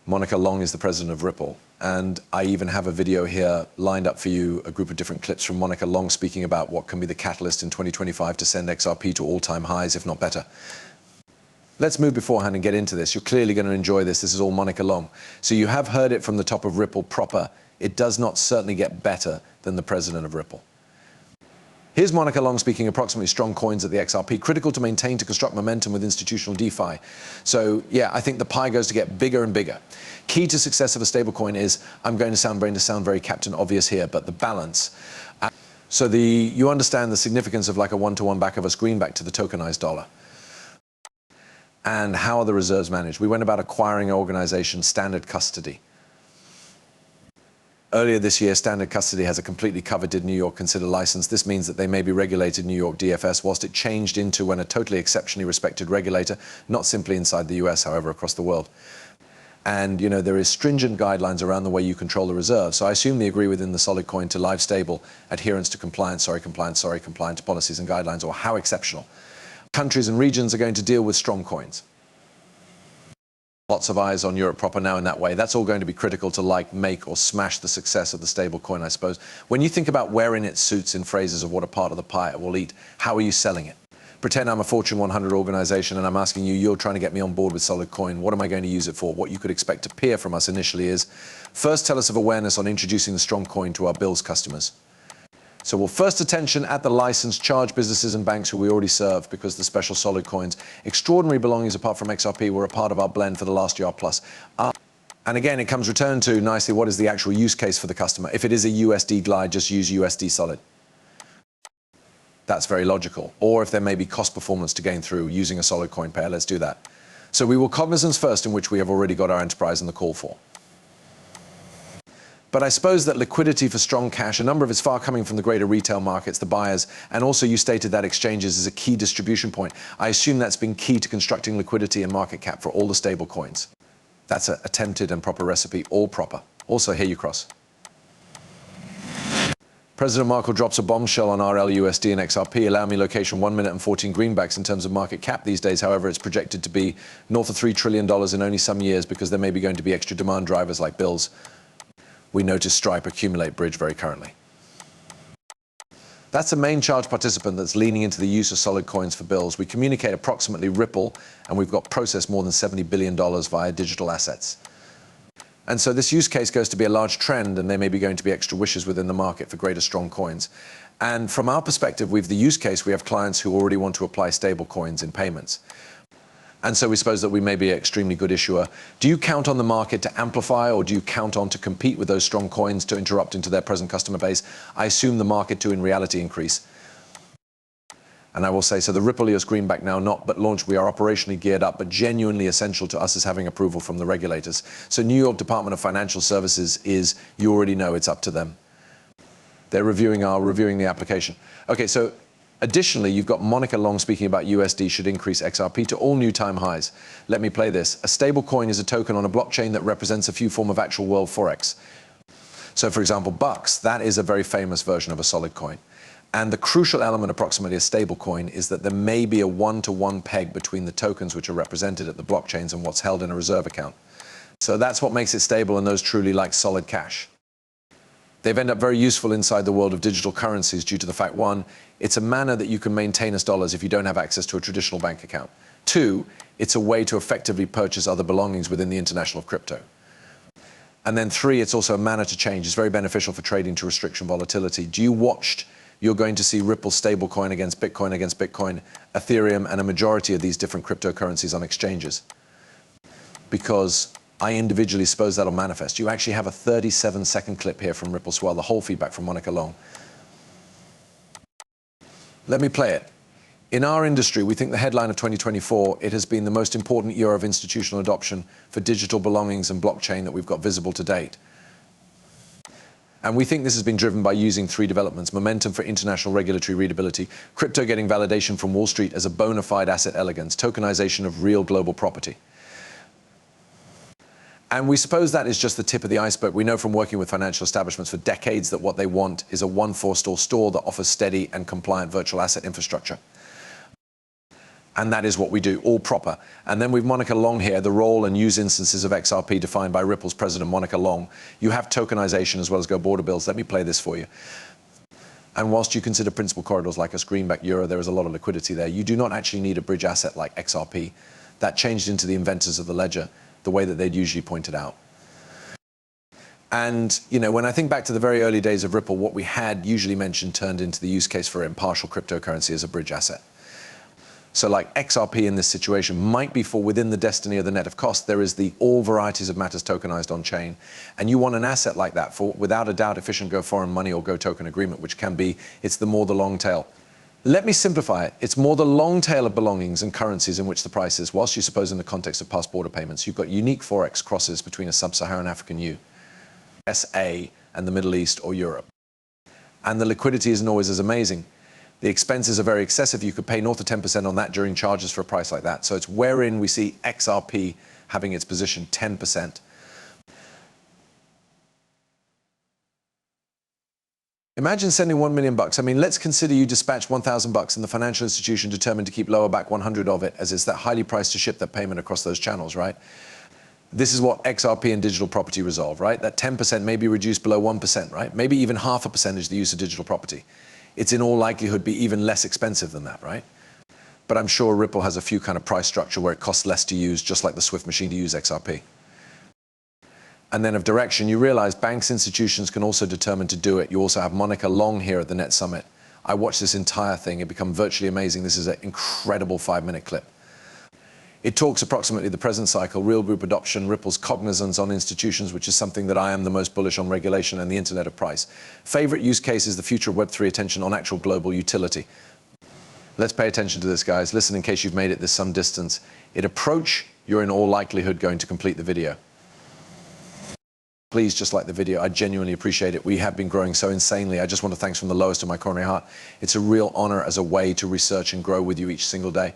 Monica Long is the president of Ripple, and I even have a video here lined up for you, a group of different clips from Monica Long speaking about what can be the catalyst in 2025 to send XRP to all-time highs, if not better. Let's move beforehand and get into this. You're clearly going to enjoy this. This is all Monica Long. So you have heard it from the top of Ripple proper. It does not certainly get better than the president of Ripple. Here's Monica Long speaking approximately strong coins at the XRP, critical to maintain to construct momentum with institutional DeFi. So yeah, I think the pie goes to get bigger and bigger. Key to success of a stablecoin is, I'm going to sound very Captain Obvious here, but the balance. So you understand the significance of like a one-to-one back of us greenback to the tokenized dollar. And how are the reserves managed? We went about acquiring an organization, Standard Custody. Earlier this year, Standard Custody has a completely coveted New York consider license. This means that they may be regulated New York DFS, whilst it changed into when a totally exceptionally respected regulator, not simply inside the US, however, across the world. And you know, there is stringent guidelines around the way you control the reserves. So I assume they agree within the solid coin to live stable adherence to compliant to policies and guidelines, or how exceptional. Countries and regions are going to deal with strong coins. Lots of eyes on Europe proper now in that way. That's all going to be critical to like, make, or smash the success of the stable coin, I suppose. When you think about wherein it suits in phrases of what a part of the pie it will eat, how are you selling it? Pretend I'm a Fortune 100 organization and I'm asking you, you're trying to get me on board with solid coin. What am I going to use it for? What you could expect to peer from us initially is, first tell us of awareness on introducing the strong coin to our bills customers. So we'll first attention at the license, charge businesses and banks who we already serve, because the special solid coins, extraordinary belongings apart from XRP, were a part of our blend for the last year plus. And again, it comes returned to nicely, what is the actual use case for the customer? If it is a USD glide, just use USD solid. That's very logical. Or if there may be cost performance to gain through using a solid coin pair, let's do that. So we will cognizance first, in which we have already got our enterprise in the call for. But I suppose that liquidity for strong cash, a number of it's far coming from the greater retail markets, the buyers, and also you stated that exchanges is a key distribution point. I assume that's been key to constructing liquidity and market cap for all the stable coins. That's an attempted and proper recipe, all proper. Also, here you cross. President Merkel drops a bombshell on RL, USD, and XRP. Allow me location 1 minute and 14 greenbacks in terms of market cap these days. However, it's projected to be north of $3 trillion in only some years, because there may be going to be extra demand drivers like bills. We notice Stripe accumulate bridge very currently. That's a main charge participant that's leaning into the use of solid coins for bills. We communicate approximately Ripple, and we've got processed more than $70 billion via digital assets. And so this use case goes to be a large trend, and there may be going to be extra wishes within the market for greater strong coins. And from our perspective, the use case, we have clients who already want to apply stable coins in payments. And so we suppose that we may be an extremely good issuer. Do you count on the market to amplify, or do you count on to compete with those strong coins to interrupt into their present customer base? I assume the market to in reality increase. And I will say, so the Ripple EOS greenback now not but launched, we are operationally geared up, but genuinely essential to us is having approval from the regulators. So New York Department of Financial Services is, you already know it's up to them. They're reviewing the application. Okay, so additionally, you've got Monica Long speaking about USD should increase XRP to all new time highs. Let me play this. A stable coin is a token on a blockchain that represents a few form of actual world Forex. So for example, Bucks, that is a very famous version of a solid coin. And the crucial element approximately a stable coin is that there may be a one-to-one peg between the tokens which are represented at the blockchains and what's held in a reserve account. So that's what makes it stable, and those truly like solid cash. They've ended up very useful inside the world of digital currencies due to the fact, one, it's a manner that you can maintain as dollars if you don't have access to a traditional bank account. Two, it's a way to effectively purchase other belongings within the international of crypto. And then three, it's also a manner to change. It's very beneficial for trading to restriction volatility. Do you watched? You're going to see Ripple stablecoin against Bitcoin, Ethereum, and a majority of these different cryptocurrencies on exchanges. Because I individually suppose that'll manifest. You actually have a 37-second clip here from Ripple Swell, the whole feedback from Monica Long. Let me play it. In our industry, we think the headline of 2024, it has been the most important year of institutional adoption for digital belongings and blockchain that we've got visible to date. And we think this has been driven by using three developments: momentum for international regulatory readability, crypto getting validation from Wall Street as a bona fide asset elegance, tokenization of real global property. And we suppose that is just the tip of the iceberg. We know from working with financial establishments for decades that what they want is a one-for-store store that offers steady and compliant virtual asset infrastructure. And that is what we do, all proper. And then with Monica Long here, the role and use instances of XRP defined by Ripple's president, Monica Long. You have tokenization as well as go border bills. Let me play this for you. And whilst you consider principal corridors like a greenback euro, there is a lot of liquidity there. You do not actually need a bridge asset like XRP. That changed into the inventors of the ledger, the way that they'd usually pointed out. And, you know, when I think back to the very early days of Ripple, what we had usually mentioned turned into the use case for impartial cryptocurrency as a bridge asset. So like XRP in this situation might be for within the destiny of the net of cost. There is the all varieties of matters tokenized on chain. And you want an asset like that for, without a doubt, efficient go foreign money or go token agreement, which can be, it's the long tail. Let me simplify it. It's more the long tail of belongings and currencies in which the price is, whilst you suppose in the context of past border payments. You've got unique Forex crosses between a sub-Saharan African USA and the Middle East or Europe. And the liquidity isn't always as amazing. The expenses are very excessive. You could pay north of 10% on that during charges for a price like that. So it's wherein we see XRP having its position 10%. Imagine sending $1 million. I mean, let's consider you dispatch $1,000 and the financial institution determined to keep lower back 100 of it, as it's that highly priced to ship that payment across those channels, right? This is what XRP and digital property resolve, right? That 10% may be reduced below 1%, right? Maybe even half a percentage the use of digital property. It's in all likelihood be even less expensive than that, right? But I'm sure Ripple has a few kind of price structure where it costs less to use, just like the Swift machine to use XRP. And then of direction, you realize banks, institutions can also determine to do it. You also have Monica Long here at the Net Summit. I watched this entire thing. It became virtually amazing. This is an incredible 5-minute clip. It talks approximately the present cycle, real group adoption, Ripple's cognizance on institutions, which is something that I am the most bullish on, regulation and the Internet of Price. Favorite use case is the future of Web3 attention on actual global utility. Let's pay attention to this, guys. Listen in case you've made it this some distance. At approach, you're in all likelihood going to complete the video. Please just like the video. I genuinely appreciate it. We have been growing so insanely. I just want to thank from the lowest of my coronary heart. It's a real honor as a way to research and grow with you each single day.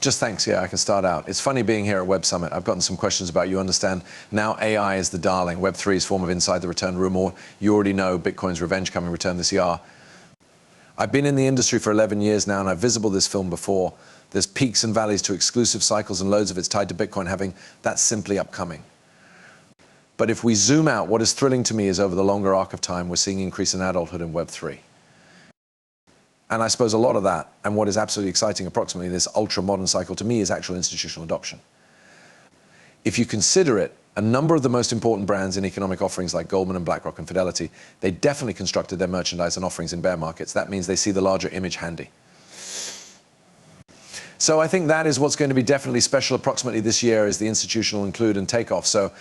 Just thanks, yeah, I can start out. It's funny being here at Web Summit. I've gotten some questions about, you understand, now AI is the darling. Web3's form of inside the return room, or you already know Bitcoin's revenge coming return this year. I've been in the industry for 11 years now, and I've visible this film before. There's peaks and valleys to exclusive cycles, and loads of it's tied to Bitcoin having, that's simply upcoming. But if we zoom out, what is thrilling to me is over the longer arc of time, we're seeing increase in adulthood in Web3. And I suppose a lot of that, and what is absolutely exciting approximately this ultra-modern cycle to me, is actual institutional adoption. If you consider it, a number of the most important brands in economic offerings like Goldman and BlackRock and Fidelity, they definitely constructed their merchandise and offerings in bear markets. That means they see the larger image handy. So I think that is what's going to be definitely special approximately this year, is the institutional include and takeoff. So